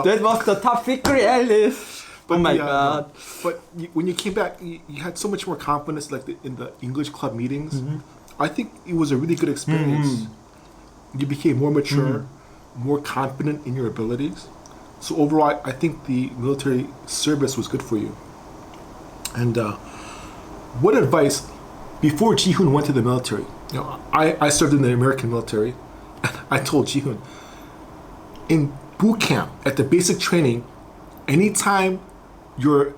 That was the top secret, Alice. Oh my yeah, god. But when you came back, you had so much more confidence, like in the English club meetings. Mm-hmm. I think it was a really good experience. You became more mature, more confident in your abilities. So overall, I think the military service was good for you. And what advice, before Jihun went to the military, I served in the American military, and I told Jihun, in boot camp, at the basic training, anytime your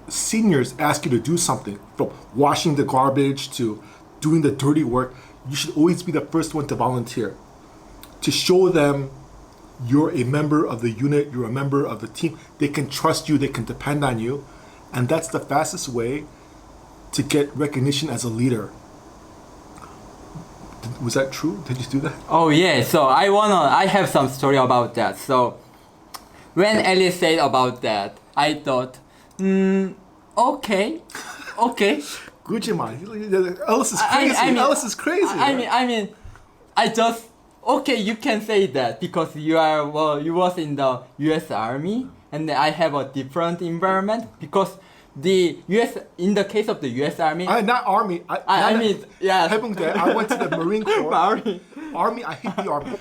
seniors ask you to do something, from washing the garbage to doing the dirty work, you should always be the first one to volunteer, to show them you're a member of the unit, you're a member of the team. They can trust you, they can depend on you, and that's the fastest way to get recognition as a leader. Was that true? Did you do that? Oh yeah, so I have some story about that. So when Alice said about that, I thought, okay. Gujiman, Alice is crazy. Alice is crazy. I mean, I just okay. You can say that because you was in the U.S. Army, and I have a different environment because the U.S. in the case of the U.S. Army. Not Army. I mean, yeah. I went to the Marine Corps. Army. Army, I hate the Army.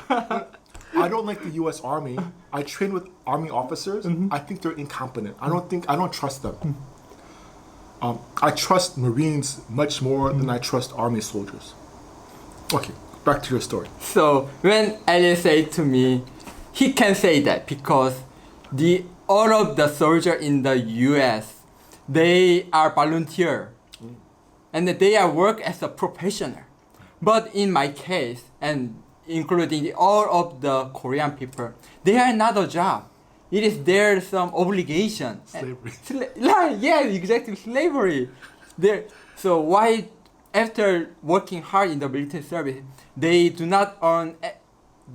I don't like the U.S. Army. I train with Army officers. I think they're incompetent. I don't trust them. I trust Marines much more than I trust Army soldiers. Okay, back to your story. So when Alice said to me, he can say that because all of the soldiers in the U.S. they are volunteer, and they are work as a professional. But in my case, and including all of the Korean people, they are not a job. It is their some obligation. Slavery. Yeah, exactly, slavery. So why, after working hard in the military service, they do not earn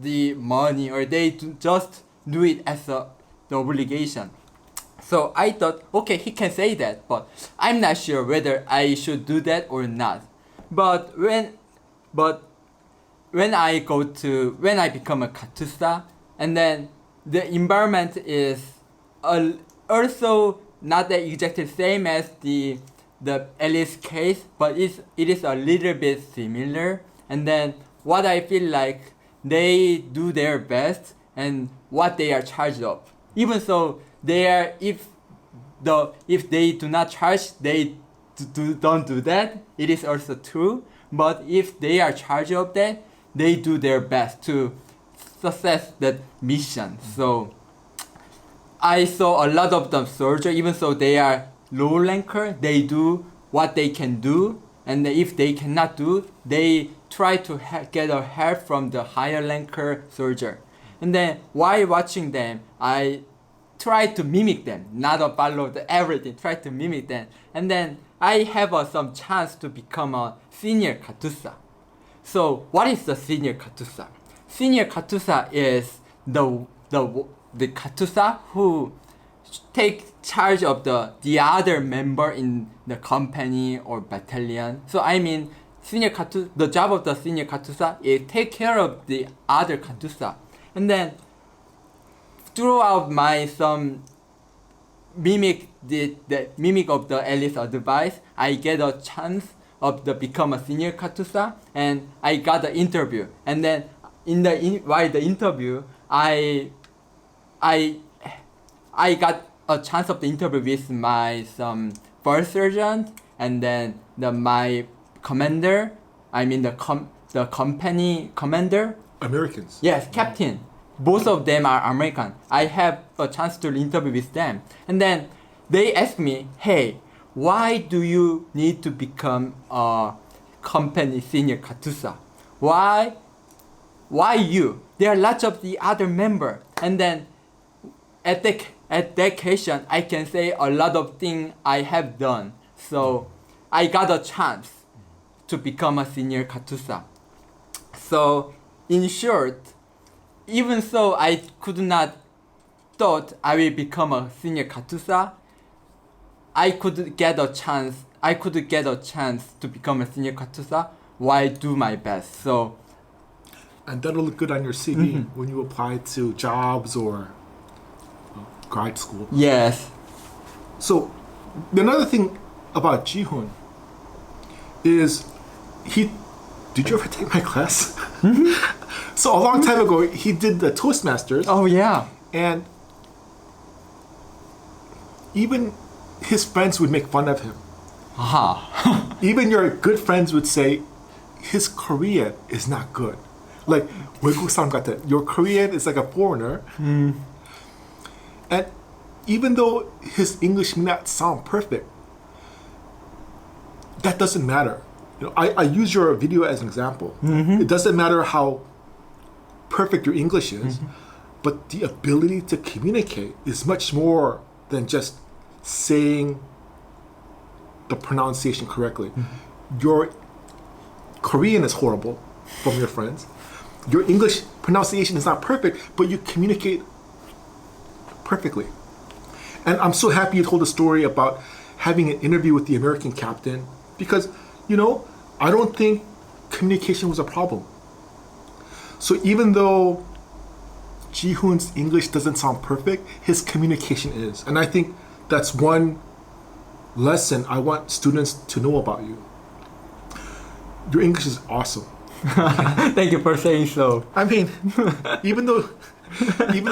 the money, or they just do it as the obligation. So I thought, okay, he can say that, but I'm not sure whether I should do that or not. But when I become a Katusa, and then the environment is also not that exactly same as the Alice case, but it is a little bit similar. And then what I feel like they do their best and what they are charged of. Even so, if they do not charge, they don't do that. It is also true. But if they are charged of that, they do their best to success that mission. So I saw a lot of them soldiers, even though they are low ranker, they do what they can do, and if they cannot do, they try to get a help from the higher ranker soldier. And then while watching them, I try to mimic them, not follow everything, try to mimic them. And then I have some chance to become a senior Katusa. So what is the senior Katusa? Senior Katusa is the Katusa who take charge of the other member in the company or battalion. So I mean, the job of the senior Katusa is take care of the other Katusa. And then throughout my some mimic of the Alice advice, I get a chance of become a senior Katusa, and I got the interview. And then while the interview, I got a chance of the interview with my some first sergeant, and then my commander. I mean the company commander. Americans. Yes, captain. Both of them are American. I have a chance to interview with them, and then they asked me, "Hey, why do you need to become a company senior Katusa? Why you? There are lots of the other member." And then at that occasion, I can say a lot of things I have done. So I got a chance to become a senior Katusa. So in short, even though I could not thought I will become a senior Katusa, I could get a chance to become a senior Katusa while do my best. So And that'll look good on your CV when you apply to jobs or grad school. yes. So another thing about Jihun is did you ever take my class? So a long time ago he did the Toastmasters. Oh yeah. And even his friends would make fun of him. Aha. Even your good friends would say his Korean is not good. Like 외국 사람 같아. Your Korean is like a foreigner. And even though his English may not sound perfect, that doesn't matter. You know, I use your video as an example. It doesn't matter how perfect your English is, but the ability to communicate is much more than just saying the pronunciation correctly. Your Korean is horrible from your friends. Your English pronunciation is not perfect, but you communicate perfectly. And I'm so happy you told a story about having an interview with the American captain because, you know, I don't think communication was a problem. So even though Jihun's English doesn't sound perfect, his communication is. And I think that's one lesson I want students to know about you. Your English is awesome. Thank you for saying so. I mean, even though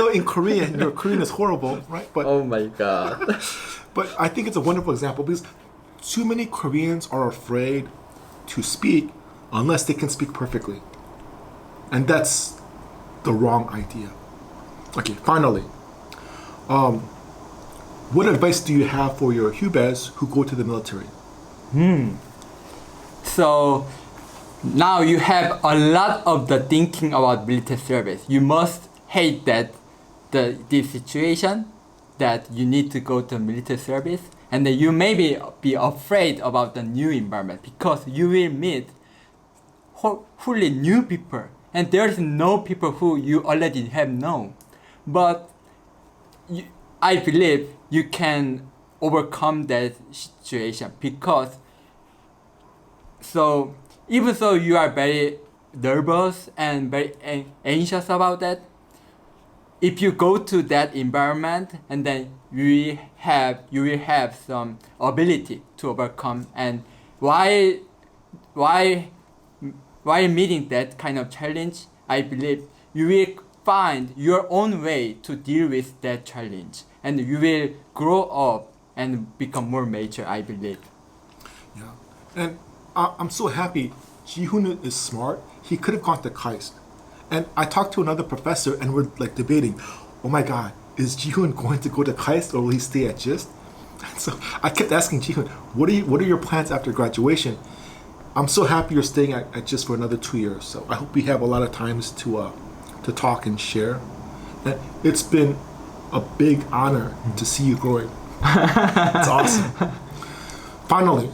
in Korean, your Korean is horrible, right? But Oh my god. but I think it's a wonderful example because too many Koreans are afraid to speak unless they can speak perfectly. And that's the wrong idea. Okay, finally. What advice do you have for your hubes who go to the military? So now you have a lot of the thinking about military service. You must hate that this situation that you need to go to military service, and then you maybe be afraid about the new environment because you will meet wholly new people, and there's no people who you already have known. But I believe you can overcome that situation because so even though you are very nervous and very anxious about that, if you go to that environment and then you will have some ability to overcome, and why meeting that kind of challenge, I believe you will find your own way to deal with that challenge, and you will grow up and become more mature, I believe. Yeah. And I'm so happy. Jihun is smart. He could have gone to KAIST. And I talked to another professor and we're like debating, oh my God, is Jihun going to go to KAIST or will he stay at GIST? So I kept asking Jihun, what are your plans after graduation? I'm so happy you're staying at GIST for another 2 years. So I hope we have a lot of times to talk and share. And it's been a big honor to see you growing. It's awesome. Finally,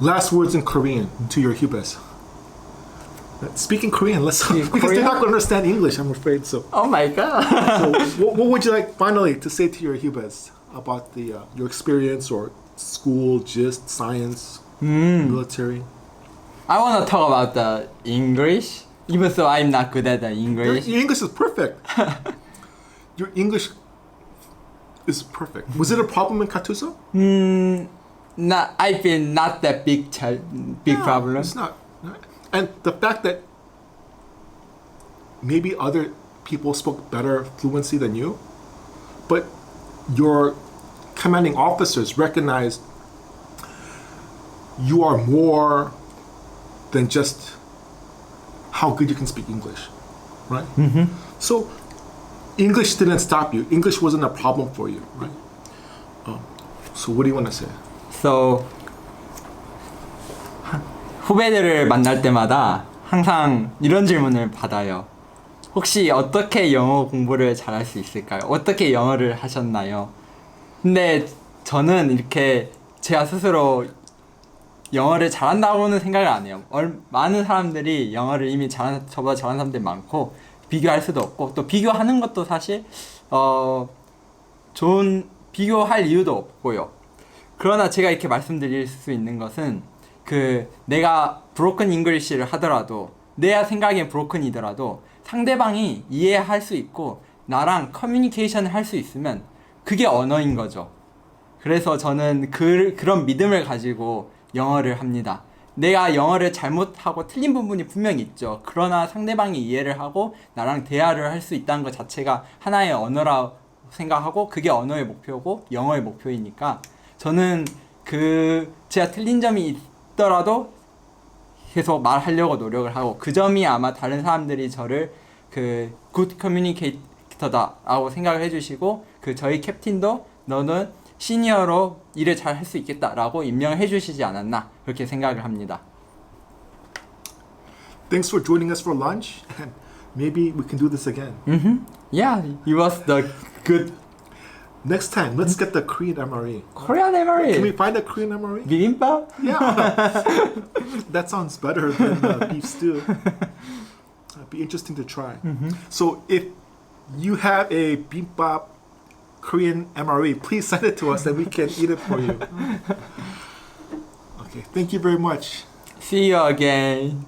last words in Korean to your hubes. Speaking Korean, let's because they're not going to understand English, I'm afraid. So, Oh my god. so what would you like finally to say to your hubes about your experience or school, GIST, science, military? I want to talk about the English, even though I'm not good at the English. Your English is perfect. Your English is perfect. Was it a problem in Katusa? I feel not that big problem. It's not. And the fact that maybe other people spoke better fluency than you, but your commanding officers recognized you are more than just how good you can speak English, right? So English didn't stop you. English wasn't a problem for you, right? So what do you want to say? So 후배들을 만날 때마다 항상 이런 질문을 받아요. 혹시 어떻게 영어 공부를 잘할 수 있을까요? 어떻게 영어를 하셨나요? 근데 저는 이렇게 제가 스스로 영어를 잘한다고는 생각을 안 해요. 많은 사람들이 영어를 이미 저보다 잘하는 사람들이 많고 비교할 수도 없고 또 비교하는 것도 사실 좋은 비교할 이유도 없고요. 그러나 제가 이렇게 말씀드릴 수 있는 것은 내가 브로큰 잉글리시를 하더라도 내 생각엔 브로큰이더라도 상대방이 이해할 수 있고 나랑 커뮤니케이션을 할 수 있으면 그게 언어인 거죠. 그래서 저는 그런 믿음을 가지고 영어를 합니다. 내가 영어를 잘못하고 틀린 부분이 분명히 있죠. 그러나 상대방이 이해를 하고 나랑 대화를 할 수 있다는 것 자체가 하나의 언어라고 생각하고 그게 언어의 목표고 영어의 목표이니까 저는 제가 틀린 점이 있더라도 계속 말하려고 노력을 하고 그 점이 아마 다른 사람들이 저를 good communicator다 라고 생각을 해주시고 저희 캡틴도 너는 시니어로 일을 잘 할 수 있겠다 라고 임명해 주시지 않았나 그렇게 생각을 합니다. Thanks for joining us for lunch. And maybe we can do this again. Yeah, it was the good Next time, let's get the Korean MRE. Korean MRE. Can we find a Korean MRE? 비빔밥? Yeah. That sounds better than beef stew. It'd be interesting to try. So if you have a bibimbap Korean MRE, please send it to us and we can eat it for you. Okay, thank you very much. See you again.